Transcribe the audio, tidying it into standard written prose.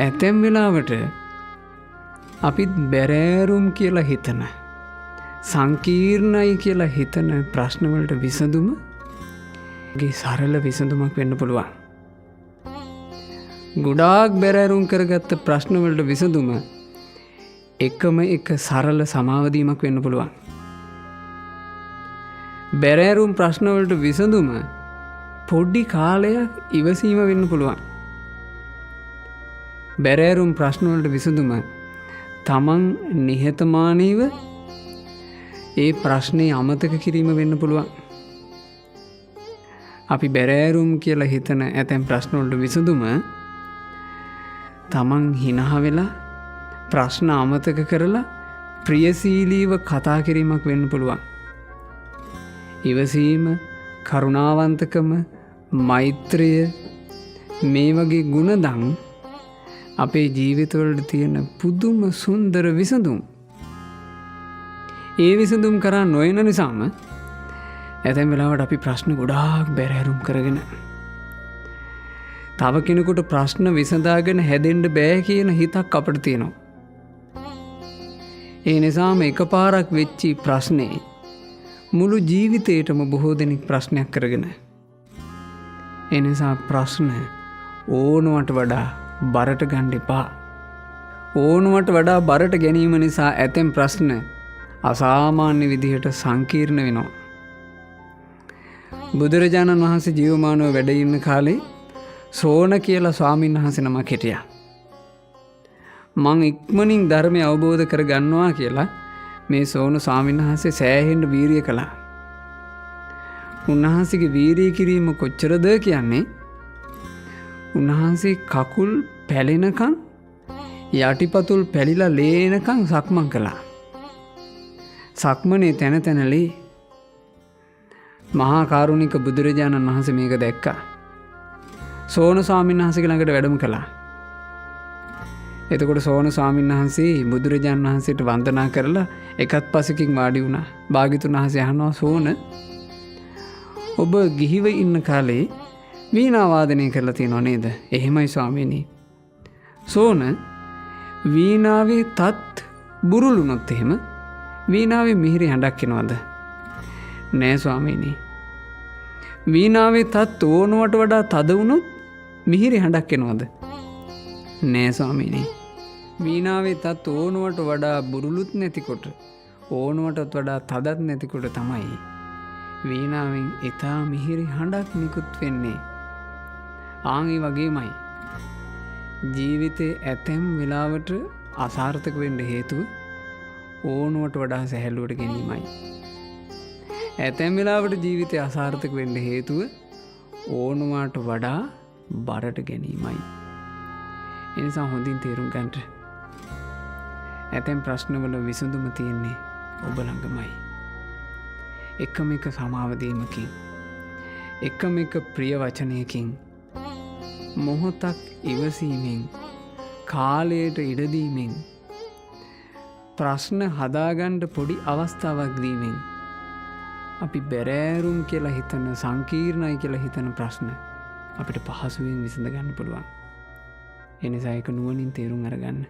ඇතැම් වෙලාවට අපිත් බැරෑරුම් කියලා හිතන සංකීර්ණයි කියලා හිතන ප්‍රශ්නවලට විසඳුම සරල විසඳුමක් වෙන්න පුළුවන්. ගොඩාක් බැරෑරුම් කරගත්ත ප්‍රශ්නවලට විසඳුම එකම එක සරල සමාවදීමක් වෙන්න පුළුවන්. බැරෑරුම් ප්‍රශ්නවලට විසඳුම පොඩ්ඩි කාලයක් ඉවසීම වෙන්න පුළුවන්. බැරෑරුම් ප්‍රශ්නවලට විසඳුම තමන් නිහතමානීව ඒ ප්‍රශ්නය අමතක කිරීම වෙන්න පුළුවන්. අපි බැරෑරුම් කියලා හිතන ඇතැම් ප්‍රශ්නවලට විසඳුම තමන් හිනහ වෙලා ප්‍රශ්න අමතක කරලා ප්‍රියශීලීව කතා කිරීමක් වෙන්න පුළුවන්. ඉවසීම, කරුණාවන්තකම, මෛත්‍රිය මේ වගේ ගුණදන් අපේ ජීවිතවලට තියෙන පුදුම සුන්දර විසඳුම්. ඒ විසඳුම් කරා නොයන නිසාම ඇතැම් වෙලාවට අපි ප්‍රශ්න ගොඩාක් බැරෑරුම් කරගෙන තව කෙනෙකුට ප්‍රශ්න විසඳාගෙන හැදෙන්න බෑ කියන හිතක් අපට තියෙනවා. ඒ නිසාම එකපාරක් වෙච්චි ප්‍රශ්නේ මුළු ජීවිතේටම බොහෝ දෙනෙක් ප්‍රශ්නයක් කරගෙන. ඒ නිසා ප්‍රශ්න ඕනවට වඩා බරට ගන්න එපා. ඕනවට වඩා බරට ගැනීම නිසා ඇතැම් ප්‍රශ්න අසාමාන්‍ය විදිහට සංකීර්ණ වෙනවා. බුදුරජාණන් වහන්සේ ජීවමානව වැඩ ඉන්න කාලේ සෝන කියලා ස්වාමීන් වහන්සේ නමක් හිටියා. මං ඉක්මනින් ධර්මය අවබෝධ කර ගන්නවා කියලා මේ සෝන ස්වාමීන් වහන්සේ සෑහෙන්න වීරිය කළා. උන්වහන්සේගේ වීරිය කිරීම කොච්චරද කියන්නේ උන්වහන්සේ කකුල් පැලෙනකන් යටිපතුල් පැලිලා ලේනකන් සක්මන් කළා. සක්මනේ තැන තැනලේ මහා කාරුණික බුදුරජාණන් වහන්සේ මේක දැක්කා. සෝන ස්වාමීන් වහන්සේ ළඟට වැඩම කළා. එතකොට සෝන ස්වාමීන් වහන්සේ බුදුරජාණන් වහන්සේට වන්දනා කරලා එකත් පසකින් වාඩි වුණා. භාග්‍යතුන් වහන්සේ අහනවා සෝන ඔබ ගිහිව ඉන්න කාලේ වීණා වාදනය කරලා තියෙනව නේද? එහෙමයි ස්වාමීනි. සෝන වීණාවේ තත් බුරුලුනොත් එහෙම වීණාවේ මිහිරි හඬක් එනවද? නෑ ස්වාමීනි. වීණාවේ තත් ඕනවට වඩා තද වුණොත් මිහිරි හඬක් එනවද? නෑ ස්වාමීනි. වීණාවේ තත් ඕනවට වඩා බුරුලුත් නැතිකොට ඕනවටත් වඩා තදත් නැතිකොට තමයි වීණාවෙන් ඊටා මිහිරි හඬක් නිකුත් වෙන්නේ. ආන්ගේ වගේමයි ජීවිතේ ඇතැම් වෙලාවට අසාර්ථක වෙන්න හේතුව ඕනවට වඩා සැහැල්ලුවට ගැනීමයි. ඇතැම් වෙලාවට ජීවිතය අසාර්ථක වෙන්න හේතුව ඕනවට වඩා බරට ගැනීමයි. එනිසා හොඳින් තේරුම් ගන්නට ඇතැම් ප්‍රශ්නවල විසඳුම තියෙන්නේ ඔබ ළඟමයි. එකම එක සමාවදීමකින් එකම එක ප්‍රිය වචනයකින් මොහොතක් ඉවසීමෙන් කාලයට ඉඩදීමෙන් ප්‍රශ්න හදාගන්න පොඩි අවස්ථාවක් දීමෙන් අපි බැරෑරුම් කියලා හිතන සංකීර්ණයි කියලා හිතන ප්‍රශ්න අපිට පහසුවෙන් විසඳ ගන්න පුළුවන්. එනිසා ඒක නුවණින් තේරුම් අරගන්න.